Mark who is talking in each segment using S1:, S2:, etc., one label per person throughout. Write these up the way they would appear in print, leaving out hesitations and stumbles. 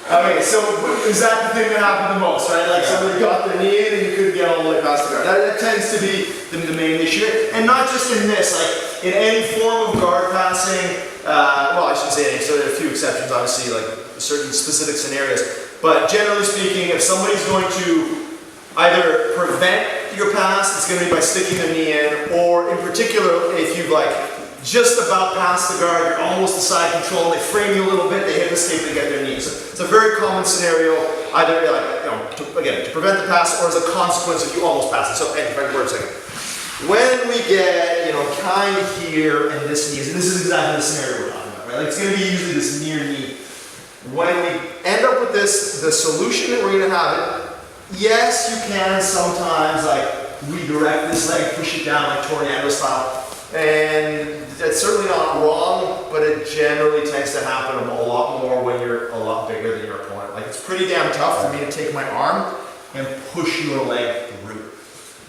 S1: Okay, so is that the thing that happened the most, right? Like somebody got their knee in and you couldn't get all the way past the guard. That tends to be the main issue. And not just in this, like in any form of guard passing, well, I shouldn't say any, so there are a few exceptions, obviously, like certain specific scenarios. But generally speaking, if somebody's going to either prevent your pass, it's going to be by sticking their knee in, or in particular, if you've like just about past the guard, you're almost to side control, they frame you a little bit, they hit the escape, they get their knee. So it's a very common scenario, either like, you know, again, to prevent the pass or as a consequence if you almost pass it. So, hey, for a second. When we get, you know, kind of here and this knee, and this is exactly the scenario we're talking about, right? Like it's going to be usually this near knee. When we end up with this, the solution that we're going to have it, yes, you can sometimes like redirect this leg, push it down like toreando style, and it's certainly not wrong, but it generally tends to happen a lot more when you're a lot bigger than your opponent. Like it's pretty damn tough for me to take my arm and push your leg through.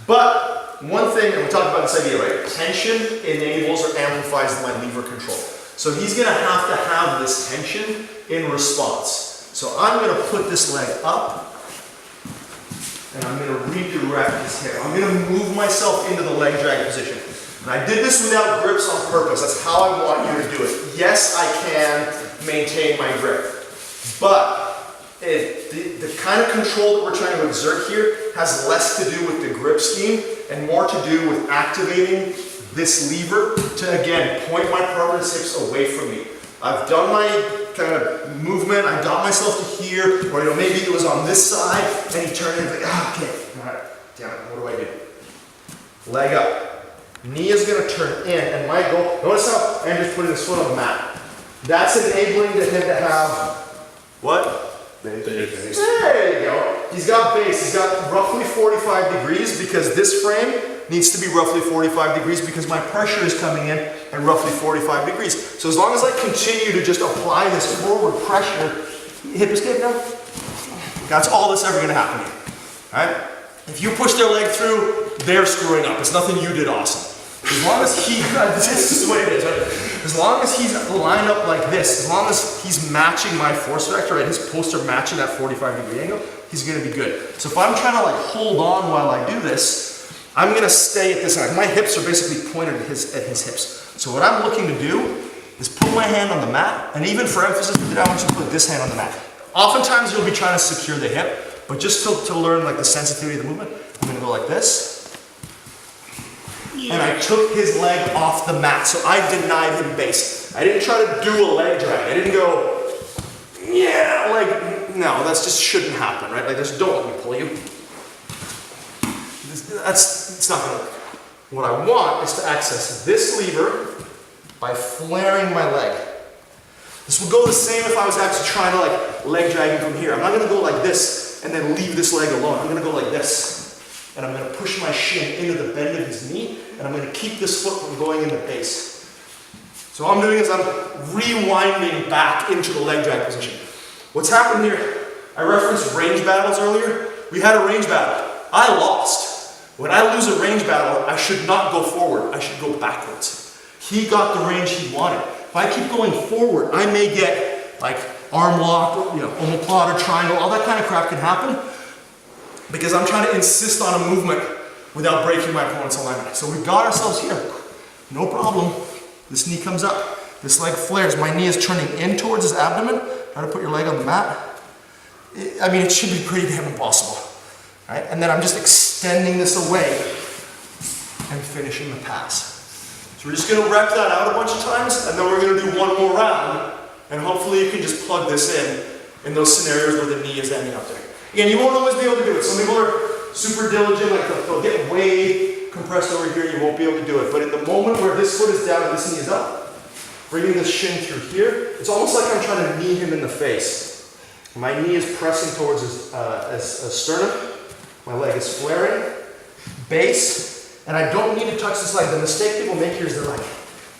S1: But one thing, and we talked about this idea, right? Tension enables or amplifies my lever control. So he's going to have this tension in response. So I'm going to put this leg up, and I'm going to redirect his hip. I'm going to move myself into the leg drag position. And I did this without grips on purpose. That's how I want you to do it. Yes, I can maintain my grip. But the kind of control that we're trying to exert here has less to do with the grip scheme and more to do with activating this lever to, again, point my partner's hips away from me. I've done my kind of movement, I got myself to here, or you know, maybe it was on this side, and he turned and like, okay, all right, damn it, what do I do? Leg up. Knee is going to turn in, and my goal, notice how Andrew's putting his foot on the mat. That's enabling him to have, what? Base. There you go. He's got base. He's got roughly 45 degrees because this frame needs to be roughly 45 degrees because my pressure is coming in at roughly 45 degrees. So as long as I continue to just apply this forward pressure, hip escape now, that's all that's ever going to happen here. All right? If you push their leg through, they're screwing up. It's nothing you did awesome. As long as he, this is the way it is, right? As long as he's lined up like this, as long as he's matching my force vector, right, his posts are matching that 45-degree angle, he's going to be good. So if I'm trying to like hold on while I do this, I'm going to stay at this angle. My hips are basically pointed at his hips. So what I'm looking to do is put my hand on the mat, and even for emphasis, I want you to put this hand on the mat. Oftentimes you'll be trying to secure the hip, but just to learn like the sensitivity of the movement, I'm going to go like this. And I took his leg off the mat, so I denied him base. I didn't try to do a leg drag. I didn't go, yeah, like, no, that just shouldn't happen, right? Like, just don't let me pull you. It's not gonna work. What I want is to access this lever by flaring my leg. This would go the same if I was actually trying to like leg drag him from here. I'm not gonna go like this and then leave this leg alone. I'm gonna go like this. And I'm going to push my shin into the bend of his knee, and I'm going to keep this foot from going in the base. So all I'm doing is I'm rewinding back into the leg drag position. What's happened here, I referenced range battles earlier. We had a range battle. I lost. When I lose a range battle, I should not go forward. I should go backwards. He got the range he wanted. If I keep going forward, I may get like arm lock, you know, omoplata, triangle, all that kind of crap can happen. Because I'm trying to insist on a movement without breaking my opponent's alignment. So we've got ourselves here. No problem. This knee comes up. This leg flares. My knee is turning in towards his abdomen. Try to put your leg on the mat. I mean, it should be pretty damn impossible. Right? And then I'm just extending this away and finishing the pass. So we're just going to rep that out a bunch of times, and then we're going to do one more round. And hopefully you can just plug this in those scenarios where the knee is ending up there. Again, you won't always be able to do it. Some people are super diligent, like they'll get way compressed over here, you won't be able to do it. But in the moment where this foot is down and this knee is up, bringing this shin through here, it's almost like I'm trying to knee him in the face. My knee is pressing towards his sternum, my leg is flaring, base, and I don't need to touch this leg. The mistake people make here is they're like,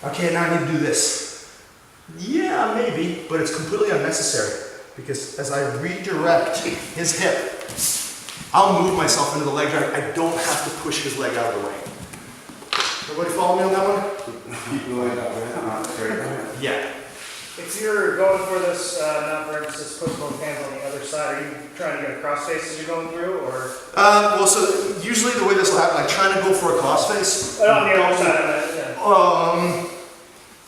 S1: okay, now I need to do this. Yeah, maybe, but it's completely unnecessary. Because as I redirect his hip, I'll move myself into the leg drag. I don't have to push his leg out of the way. Everybody follow me on that one?
S2: Keep going up, right?
S1: Yeah. It's
S2: if you're going for this, now for instance, put both hands on the other side, are you trying to get a crossface as you're going through, or?
S1: Well, so usually the way this will happen, like trying to go for a crossface.
S2: On the other side of it, yeah.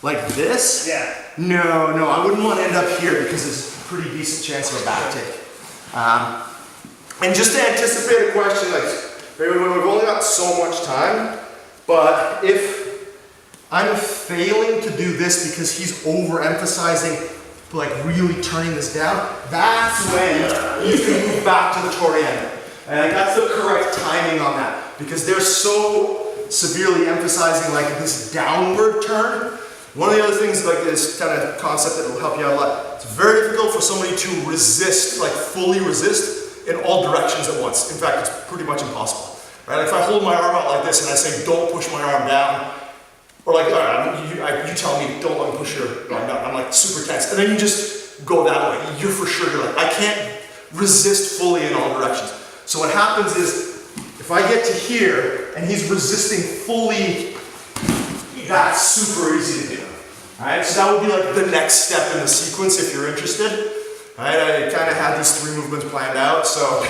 S1: Like this?
S2: Yeah.
S1: No, I wouldn't want to end up here because there's a pretty decent chance of a back take. And just to anticipate a question, like, we've only got so much time, but if I'm failing to do this because he's overemphasizing, like really turning this down, that's when you can move back to the toreando. And like, that's the correct timing on that because they're so severely emphasizing like this downward turn. One of the other things, like this kind of concept that will help you out a lot, it's very difficult for somebody to resist, like fully resist in all directions at once. In fact, it's pretty much impossible. Right? Like if I hold my arm out like this and I say, don't push my arm down, or like, all right, you tell me, don't let me push your arm down. I'm like super tense. And then you just go that way. You're for sure, you're like, I can't resist fully in all directions. So what happens is, if I get to here and he's resisting fully, that's super easy to do. All right, so that would be like the next step in the sequence if you're interested. All right, I kind of had these 3 movements planned out, so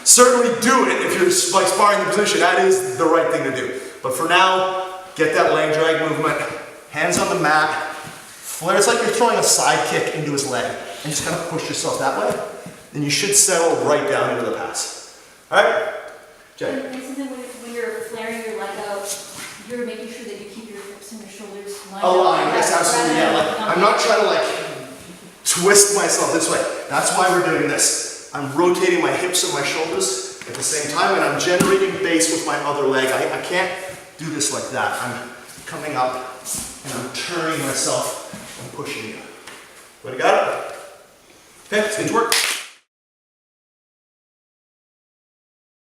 S1: certainly do it if you're like sparring the position. That is the right thing to do. But for now, get that leg drag movement, hands on the mat, flare. It's like you're throwing a side kick into his leg, and just kind of push yourself that way. Then you should settle right down into the pass. All right, Jay.
S3: When you're flaring your leg out, you're making sure that you keep your hips and your shoulders
S1: aligned. Yes, absolutely. Yeah, like I'm not trying to like twist myself this way. That's why we're doing this. I'm rotating my hips and my shoulders at the same time, and I'm generating base with my other leg. I can't do this like that. I'm coming up and I'm turning myself and pushing you. Everybody got it? Okay, it's going to work.